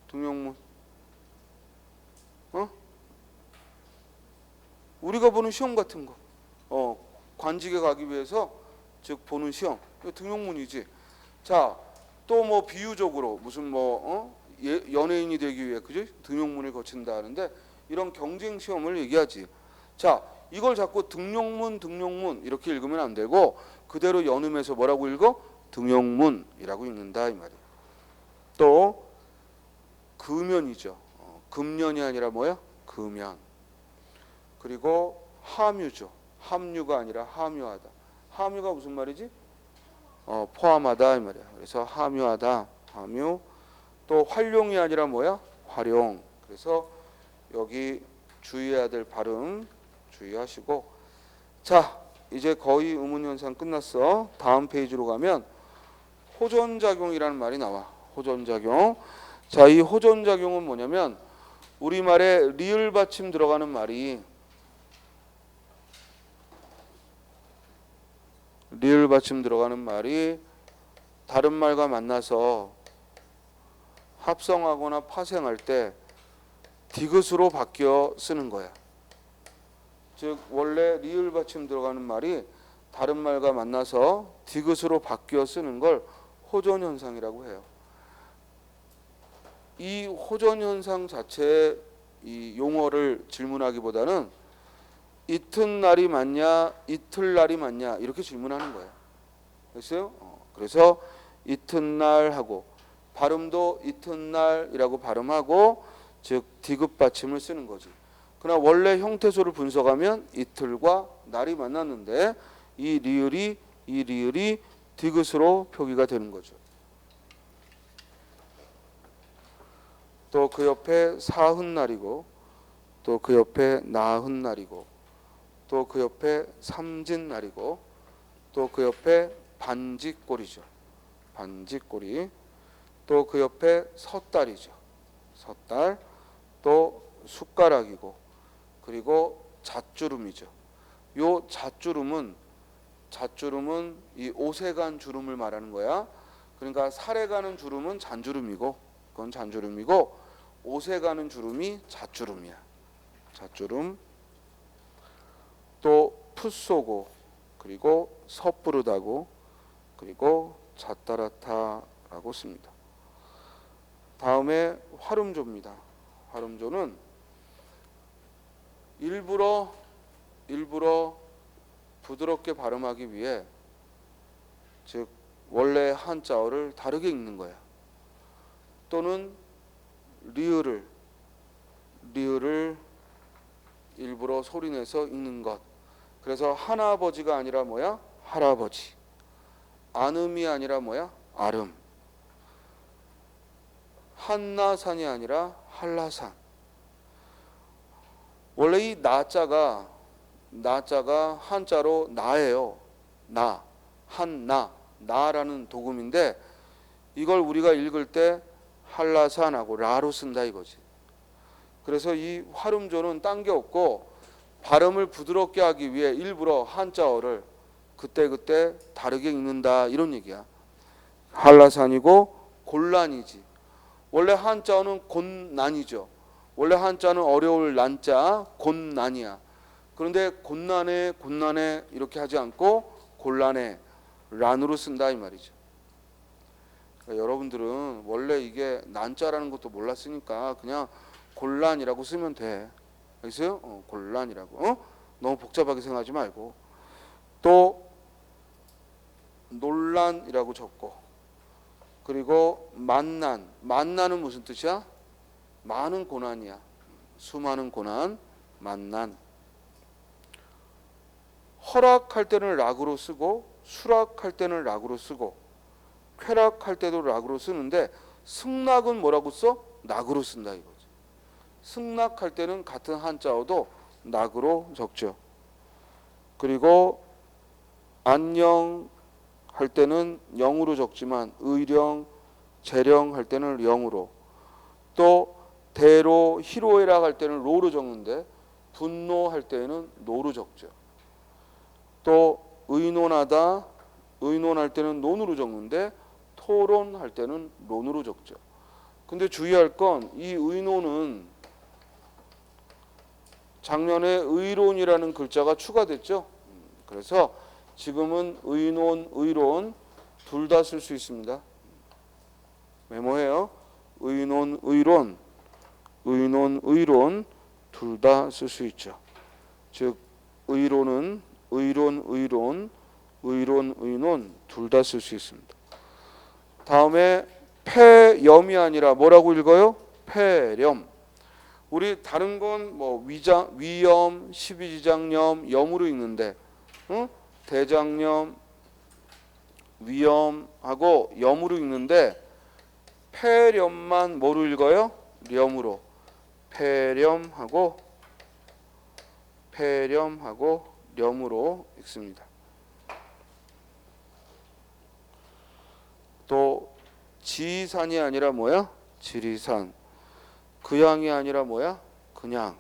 등용문. 우리가 보는 시험 같은 거. 관직에 가기 위해서 즉 보는 시험. 이거 등용문이지. 자, 또 뭐 비유적으로 무슨 연예인이 되기 위해 그지? 등용문을 거친다 하는데 이런 경쟁 시험을 얘기하지. 자, 이걸 자꾸 등용문 이렇게 읽으면 안 되고 그대로 연음해서 뭐라고 읽어? 등용문이라고 읽는다 이 말이야. 또 금연이죠. 금연이 아니라 뭐야? 금연. 그리고 함유죠. 함유가 아니라 함유하다. 함유가 무슨 말이지? 포함하다 이 말이야. 그래서 함유하다, 함유. 또 활용이 아니라 뭐야? 활용. 그래서 여기 주의해야 될 발음 주의하시고. 자, 이제 거의 의문현상 끝났어. 다음 페이지로 가면 호전작용이라는 말이 나와. 호전작용. 자, 이 호전작용은 뭐냐면 우리말에 리을 받침 들어가는 말이 리을 받침 들어가는 말이 다른 말과 만나서 합성하거나 파생할 때 디귿으로 바뀌어 쓰는 거야. 즉 원래 리을 받침 들어가는 말이 다른 말과 만나서 디귿으로 바뀌어 쓰는 걸 호전 현상이라고 해요. 이 호전 현상 자체의 이 용어를 질문하기보다는 이튿날이 맞냐 이틀날이 맞냐 이렇게 질문하는 거예요. 됐어요? 그래서 이튿날하고 발음도 이튿날이라고 발음하고 즉 디귿 받침을 쓰는 거지. 그러나 원래 형태소를 분석하면 이틀과 날이 만났는데 이 리을이 디귿으로 표기가 되는 거죠. 또 그 옆에 사흔날이고 또 그 옆에 나흔날이고 또 그 옆에 삼진날이고 또 그 옆에 반지꼴이죠. 반지꼴이 또 그 옆에 섣달이죠. 섣달 또 숟가락이고 그리고 잣주름이죠. 요 잣주름은 이 옷에 간 주름을 말하는 거야. 그러니까 살에 가는 주름은 잔주름이고 그건 잔주름이고 옷에 가는 주름이 잣주름이야. 잣주름. 또 풋쏘고 그리고 섣부르다고 그리고 잣따라타라고 씁니다. 다음에 활음조입니다. 활음조는 일부러 부드럽게 발음하기 위해 즉 원래 한자어를 다르게 읽는 거야. 또는 리을을 일부러 소리내서 읽는 것. 그래서 할아버지가 아니라 뭐야? 할아버지. 안음이 아니라 뭐야? 아름. 한라산이 아니라 한라산. 원래 이 나자가 한자로 나예요. 나, 한나, 나라는 도금인데 이걸 우리가 읽을 때 한라산하고 라로 쓴다 이거지. 그래서 이 활음조는 딴 게 없고 발음을 부드럽게 하기 위해 일부러 한자어를 그때그때 다르게 읽는다 이런 얘기야. 한라산이고 곤란이지. 원래 한자어는 곤난이죠. 원래 한자는 어려울 난자 곤난이야. 그런데 곤난해 이렇게 하지 않고 곤란해 란으로 쓴다 이 말이죠. 그러니까 여러분들은 원래 이게 난자라는 것도 몰랐으니까 그냥 곤란이라고 쓰면 돼. 알겠어요? 곤란이라고. 너무 복잡하게 생각하지 말고. 또 논란이라고 적고 그리고 만난은 무슨 뜻이야? 많은 고난이야. 수많은 고난, 만난. 허락할 때는 락으로 쓰고 수락할 때는 락으로 쓰고 쾌락할 때도 락으로 쓰는데 승낙은 뭐라고 써? 낙으로 쓴다 이거지. 승낙할 때는 같은 한자어도 낙으로 적죠. 그리고 안녕 할 때는 영으로 적지만 의령, 재령 할 때는 영으로. 또 대로, 희로애락 할 때는 로로 적는데 분노할 때는 노로 적죠. 또 의논하다, 의논할 때는 논으로 적는데 토론할 때는 론으로 적죠. 근데 주의할 건 이 의논은 작년에 의론이라는 글자가 추가됐죠. 그래서 지금은 의논, 의론 둘 다 쓸 수 있습니다. 메모해요. 의논, 의론 둘 다 쓸 수 있죠. 즉 의론은 의론 둘 다 쓸 수 있습니다. 다음에 폐염이 아니라 뭐라고 읽어요? 폐렴. 우리 다른 건 뭐 위염, 십이지장염, 염으로 읽는데 대장염, 위염하고 염으로 읽는데 폐렴만 뭐로 읽어요? 렴으로. 폐렴하고 렴으로 읽습니다. 또 지산이 아니라 뭐야? 지리산. 그양이 아니라 뭐야? 그냥.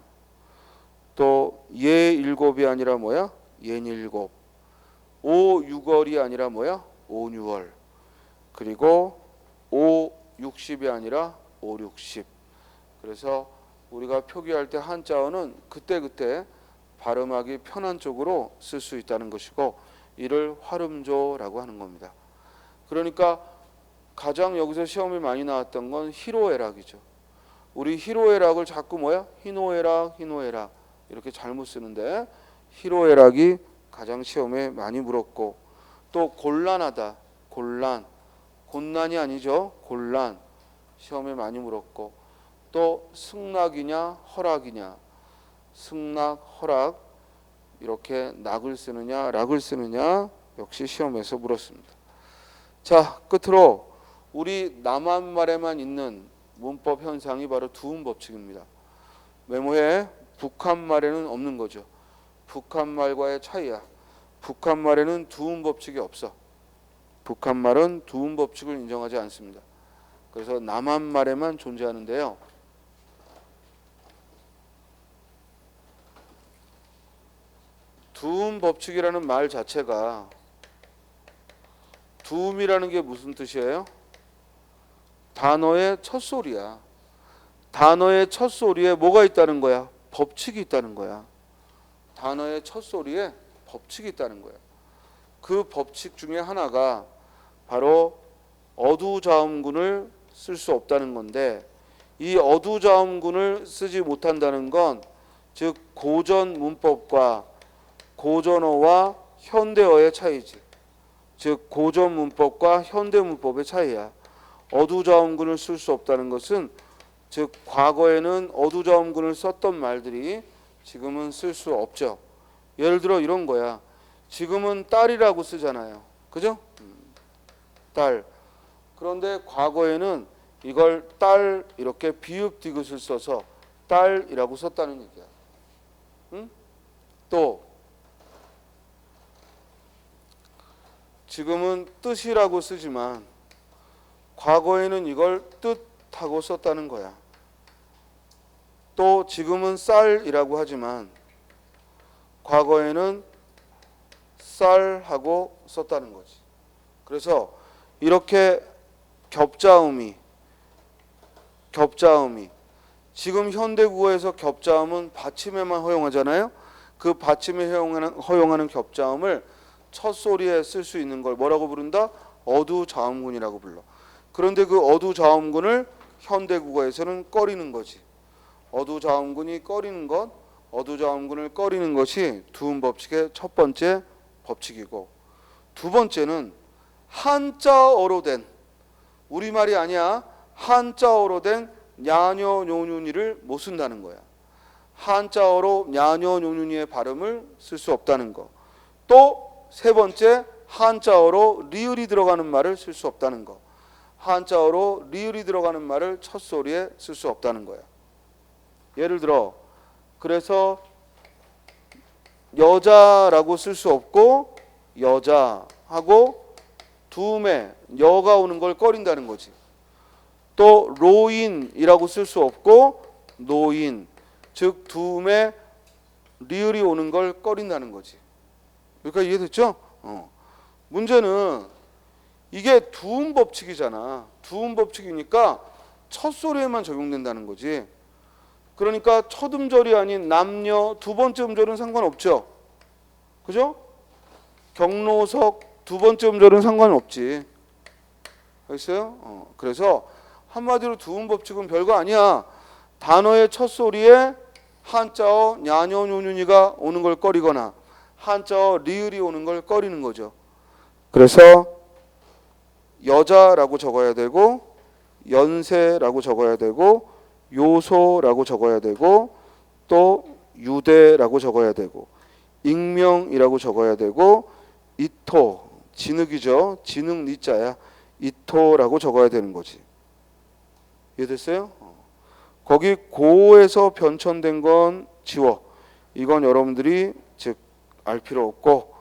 또 예일곱이 아니라 뭐야? 예일곱. 5, 6월이 아니라 뭐야? 5, 6월. 그리고 5, 60이 아니라 5, 60. 그래서 우리가 표기할 때 한자어는 그때그때 발음하기 편한 쪽으로 쓸 수 있다는 것이고 이를 활음조라고 하는 겁니다. 그러니까 가장 여기서 시험이 많이 나왔던 건 희로애락이죠. 우리 희로애락을 자꾸 뭐야? 희노애락, 희노애락 이렇게 잘못 쓰는데 희로애락이 가장 시험에 많이 물었고 또 곤란하다, 곤란, 곤란이 아니죠. 곤란 시험에 많이 물었고 또 승낙이냐 허락이냐 승낙, 허락 이렇게 낙을 쓰느냐 락을 쓰느냐 역시 시험에서 물었습니다. 자, 끝으로 우리 남한말에만 있는 문법 현상이 바로 두음 법칙입니다. 메모해. 북한말에는 없는 거죠. 북한말과의 차이야. 북한말에는 두음 법칙이 없어. 북한말은 두음 법칙을 인정하지 않습니다. 그래서 남한말에만 존재하는데요. 두음 법칙이라는 말 자체가 두음이라는 게 무슨 뜻이에요? 단어의 첫 소리야. 단어의 첫 소리에 뭐가 있다는 거야? 법칙이 있다는 거야. 단어의 첫 소리에 법칙이 있다는 거야. 그 법칙 중에 하나가 바로 어두자음군을 쓸 수 없다는 건데 이 어두자음군을 쓰지 못한다는 건 즉 고전 문법과 고전어와 현대어의 차이지. 즉 고전 문법과 현대 문법의 차이야. 어두자음군을 쓸 수 없다는 것은 즉 과거에는 어두자음군을 썼던 말들이 지금은 쓸 수 없죠. 예를 들어 이런 거야. 지금은 딸이라고 쓰잖아요. 그죠? 딸. 그런데 과거에는 이걸 딸 이렇게 비읍 디귿을 써서 딸이라고 썼다는 얘기야. 응? 또 지금은 뜻이라고 쓰지만 과거에는 이걸 뜻하고 썼다는 거야. 또 지금은 쌀이라고 하지만 과거에는 쌀하고 썼다는 거지. 그래서 이렇게 겹자음이 지금 현대국어에서 겹자음은 받침에만 허용하잖아요. 그 받침에 허용하는 겹자음을 첫 소리에 쓸 수 있는 걸 뭐라고 부른다? 어두자음군이라고 불러. 그런데 그 어두자음군을 현대국어에서는 꺼리는 거지. 어두자음군을 꺼리는 것이 두음 법칙의 첫 번째 법칙이고 두 번째는 한자어로 된 우리말이 아니야. 한자어로 된 냐녀 뇨뉴니를 못 쓴다는 거야. 한자어로 냐녀 뇨뉴니의 발음을 쓸 수 없다는 거. 또 세 번째 한자어로 리을이 들어가는 말을 쓸 수 없다는 거. 한자어로 리을이 들어가는 말을 첫 소리에 쓸 수 없다는 거야. 예를 들어 그래서 여자라고 쓸 수 없고 여자하고 두음에 여가 오는 걸 꺼린다는 거지. 또 로인이라고 쓸 수 없고 노인 즉 두음에 리을이 오는 걸 꺼린다는 거지. 그러니까 이해됐죠? 문제는 이게 두음 법칙이잖아. 두음 법칙이니까 첫 소리에만 적용된다는 거지. 그러니까 첫 음절이 아닌 남녀 두 번째 음절은 상관없죠. 그죠? 경로석 두 번째 음절은 상관없지. 알겠어요? 그래서 한마디로 두음 법칙은 별거 아니야. 단어의 첫 소리에 한자어 냐녀 뇨뉴니가 오는 걸 꺼리거나 한자어 리을이 오는 걸 꺼리는 거죠. 그래서 여자라고 적어야 되고 연세라고 적어야 되고 요소라고 적어야 되고 또 유대라고 적어야 되고 익명이라고 적어야 되고 이토 진흙이죠. 진흙 니자야. 이토라고 적어야 되는 거지. 이해됐어요? 거기 고에서 변천된 건 지워. 이건 여러분들이 즉 알 필요 없고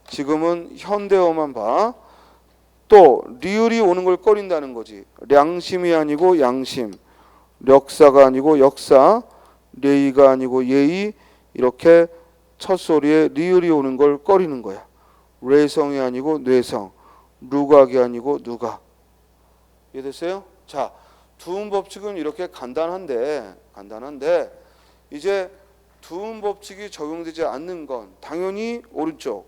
지금은 현대어만 봐. 또 리을이 오는 걸 꺼린다는 거지. 량심이 아니고 양심, 력사가 아니고 역사, 예의가 아니고 예의 이렇게 첫 소리에 리을이 오는 걸 꺼리는 거야. 뇌성이 아니고 뇌성, 누각이 아니고 누각. 이해됐어요? 자, 두음 법칙은 이렇게 간단한데 이제 두음 법칙이 적용되지 않는 건 당연히 오른쪽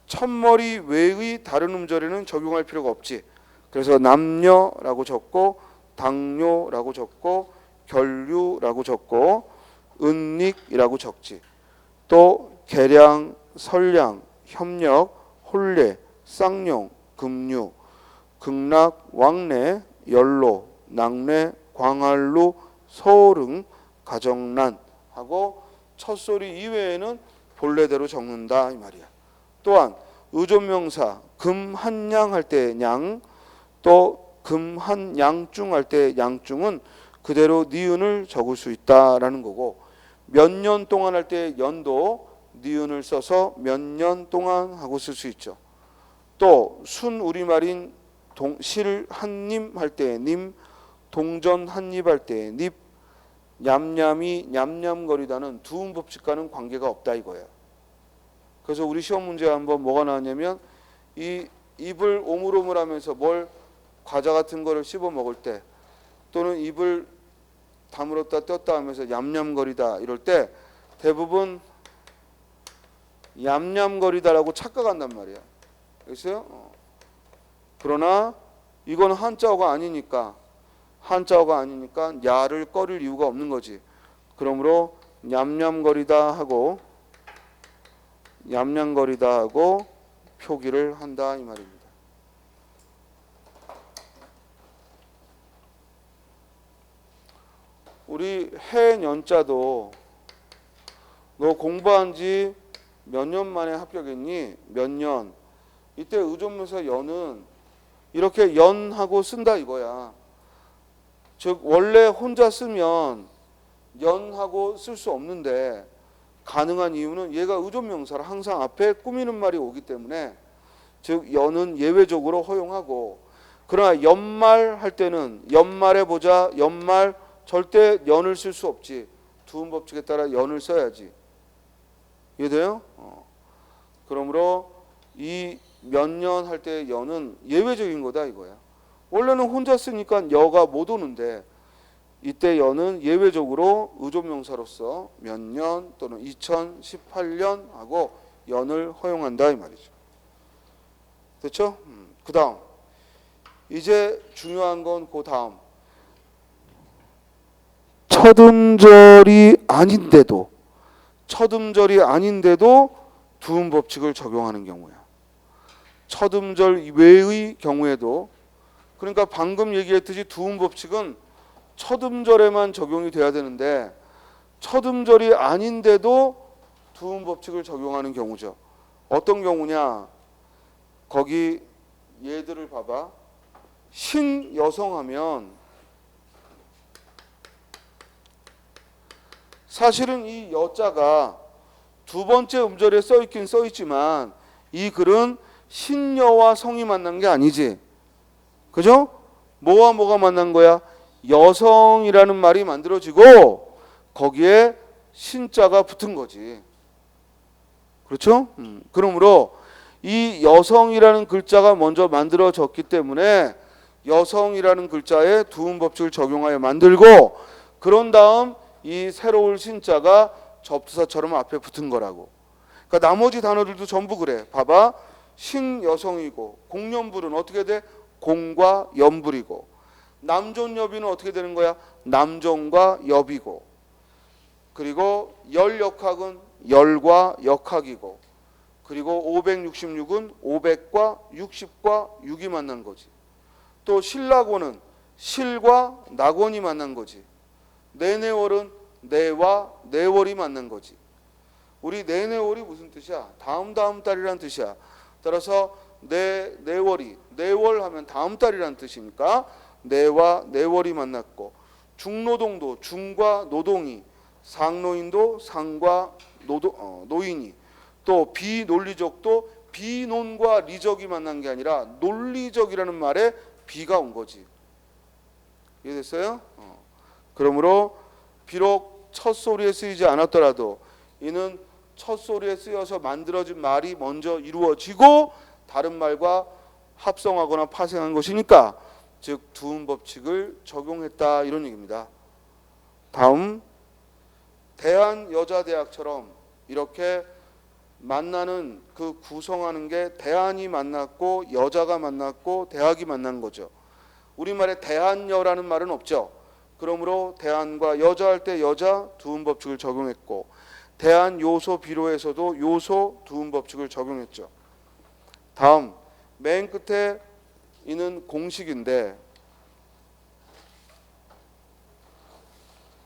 첫머리 외의 다른 음절에는 적용할 필요가 없지. 그래서 남녀라고 적고 당뇨라고 적고 결류라고 적고 은닉이라고 적지. 또 계량, 설량, 협력, 혼례, 쌍용, 금류, 극락, 왕래, 연로, 낙례, 광활루, 서오릉, 가정란 하고 첫소리 이외에는 본래대로 적는다 이 말이야. 또한 의존명사 금한양 할 때 양, 또 금한양중 할 때 양중은 그대로 니은을 적을 수 있다라는 거고, 몇 년 동안 할 때 연도 니은을 써서 몇 년 동안 하고 쓸 수 있죠. 또 순우리말인 실한님 할 때 님, 동전 한입 할 때 닙, 냠냠이 냠냠거리다는 두음 법칙과는 관계가 없다 이거예요. 그래서 우리 시험 문제 한번 뭐가 나왔냐면 이 입을 오물오물하면서 뭘 과자 같은 거를 씹어 먹을 때 또는 입을 다물었다 떴다 하면서 얌얌거리다 이럴 때 대부분 얌얌거리다라고 착각한단 말이야. 알겠어요? 그러나 이건 한자어가 아니니까 야를 꺼릴 이유가 없는 거지. 그러므로 얌얌거리다 하고 표기를 한다 이 말입니다. 우리 해년자도 너 공부한 지 몇 년 만에 합격했니? 몇 년? 이때 의존명사 연은 이렇게 연하고 쓴다 이거야. 즉 원래 혼자 쓰면 연하고 쓸 수 없는데 가능한 이유는 얘가 의존명사라 항상 앞에 꾸미는 말이 오기 때문에, 즉 연은 예외적으로 허용하고, 그러나 연말 할 때는 연말에 보자 연말 절대 연을 쓸 수 없지. 두음 법칙에 따라 연을 써야지. 이해돼요? 그러므로 이 몇 년 할 때 연은 예외적인 거다 이거야. 원래는 혼자 쓰니까 여가 못 오는데 이때 연은 예외적으로 의존명사로서 몇 년 또는 2018년 하고 연을 허용한다 이 말이죠. 됐죠? 그 다음 이제 중요한 건 그 다음 첫음절이 아닌데도 두음 법칙을 적용하는 경우야. 첫음절 외의 경우에도, 그러니까 방금 얘기했듯이 두음 법칙은 첫음절에만 적용이 돼야 되는데 첫음절이 아닌데도 두음 법칙을 적용하는 경우죠. 어떤 경우냐? 거기 얘들을 봐봐. 신여성하면 사실은 이 여자가 두 번째 음절에 써있긴 써있지만 이 글은 신여와 성이 만난 게 아니지. 그죠? 뭐와 뭐가 만난 거야? 여성이라는 말이 만들어지고 거기에 신자가 붙은 거지. 그렇죠? 그러므로 이 여성이라는 글자가 먼저 만들어졌기 때문에 여성이라는 글자에 두음 법칙을 적용하여 만들고, 그런 다음 이 새로운 신자가 접두사처럼 앞에 붙은 거라고. 그러니까 나머지 단어들도 전부 그래. 봐봐. 신여성이고 공연불은 어떻게 돼? 공과 연불이고, 남존여비는 어떻게 되는 거야? 남존과 여비고, 그리고 열역학은 열과 역학이고, 그리고 566은 500과 60과 6이 만난 거지. 또 신라곤은 실과 낙원이 만난 거지. 내내월은 내와 내월이 만난 거지. 우리 내내월이 무슨 뜻이야? 다음 달이란 뜻이야. 따라서 내월이, 내월 하면 다음 달이란 뜻이니까 내와 내월이 만났고, 중노동도 중과 노동이, 상노인도 상과 노인이, 또 비논리적도 비논과 리적이 만난 게 아니라 논리적이라는 말에 비가 온 거지. 이해됐어요? 그러므로 비록 첫 소리에 쓰이지 않았더라도 이는 첫 소리에 쓰여서 만들어진 말이 먼저 이루어지고 다른 말과 합성하거나 파생한 것이니까 즉 두음 법칙을 적용했다 이런 얘기입니다. 다음 대한여자대학처럼 이렇게 만나는 그 구성하는 게 대한이 만났고 여자가 만났고 대학이 만난 거죠. 우리말에 대한여라는 말은 없죠. 그러므로 대한과 여자 할 때 여자 두음 법칙을 적용했고 대한 요소 비로에서도 요소 두음 법칙을 적용했죠. 다음 맨 끝에 있는 공식인데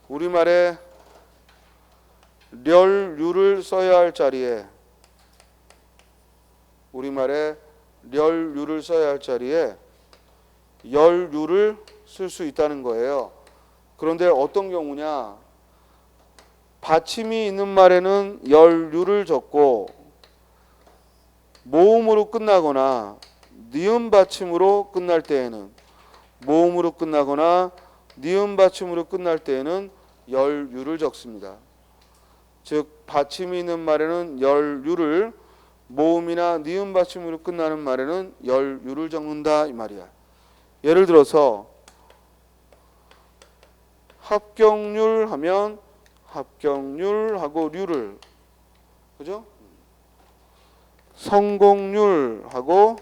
우리말에 렬유를 써야 할 자리에 우리말에 렬유를 써야 할 자리에 열유를 쓸 수 있다는 거예요. 그런데 어떤 경우냐? 받침이 있는 말에는 열유를 적고 모음으로 끝나거나 니은 받침으로 끝날 때에는 모음으로 끝나거나 니은 받침으로 끝날 때에는 열유를 적습니다. 즉 받침이 있는 말에는 열유를 모음이나 니은 받침으로 끝나는 말에는 열유를 적는다 이 말이야. 예를 들어서 합격률 하면 합격률하고 류를 그죠? 성공률하고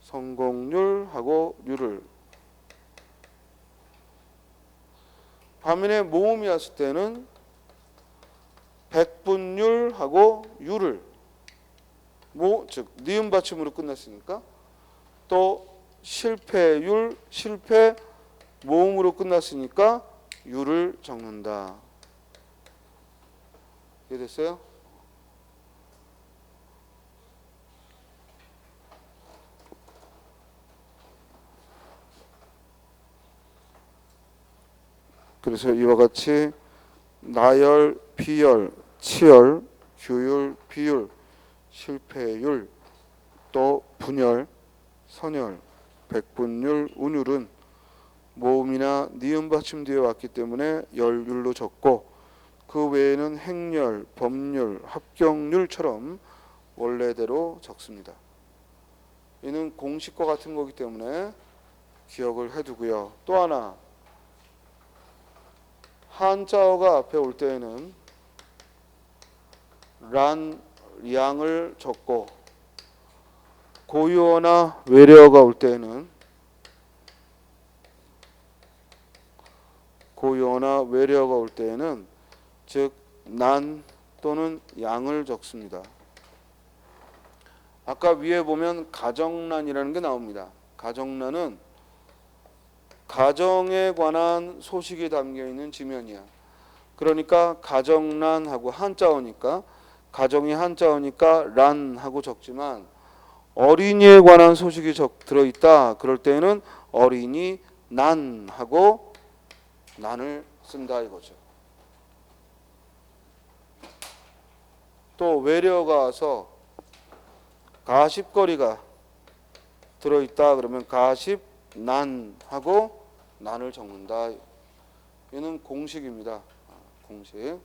성공률하고 류를 반면에 모음이었을 때는 백분율하고 유를 즉 니은 받침으로 끝났으니까 또 실패율 실패 모음으로 끝났으니까 유를 적는다. 이해됐어요? 그래서 이와 같이 나열, 비열, 치열, 규율, 비율, 실패율, 또 분열, 선열, 백분율, 운율은 모음이나 니은 받침 뒤에 왔기 때문에 열율로 적고 그 외에는 행렬, 법률, 합격률처럼 원래대로 적습니다. 이는 공식과 같은 거기 때문에 기억을 해두고요. 또 하나 한자어가 앞에 올 때에는 란, 량을 적고 고유어나 외래어가 올 때에는 고유어나 외래어가 올 때에는 즉 난 또는 양을 적습니다. 아까 위에 보면 가정란이라는 게 나옵니다. 가정란은 가정에 관한 소식이 담겨 있는 지면이야. 그러니까 가정란하고 한자어니까 가정이 한자어니까 란하고 적지만 어린이에 관한 소식이 들어있다. 그럴 때는 어린이 난하고 난을 쓴다 이거죠. 또 외래어가 와서 가십거리가 들어있다. 그러면 가십 난하고 난을 적는다. 얘는 공식입니다. 공식.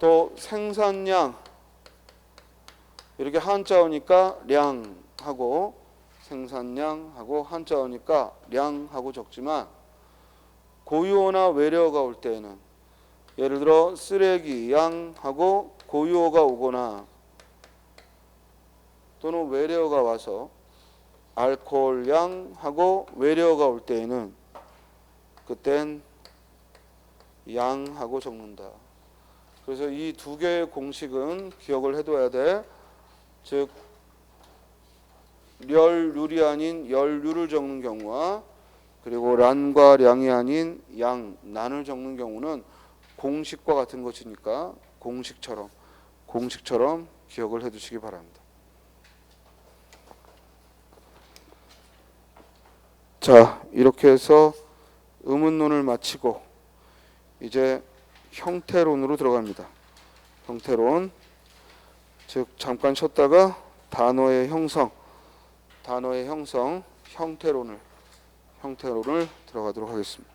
또 생산량 이렇게 한자어니까 량하고 생산량하고 한자어니까 량하고 적지만 고유어나 외래어가 올 때에는 예를 들어 쓰레기 양하고 고유어가 오거나 또는 외래어가 와서 알코올 양하고 외래어가 올 때에는 그땐 양하고 적는다. 그래서 이 두 개의 공식은 기억을 해둬야 돼. 즉 렬률이 아닌 열률을 적는 경우와 그리고 란과 량이 아닌 양, 난을 적는 경우는 공식과 같은 것이니까 공식처럼 기억을 해두시기 바랍니다. 자, 이렇게 해서 의문론을 마치고 이제 형태론으로 들어갑니다. 형태론, 즉 잠깐 쉬었다가 단어의 형성, 형태론을 들어가도록 하겠습니다.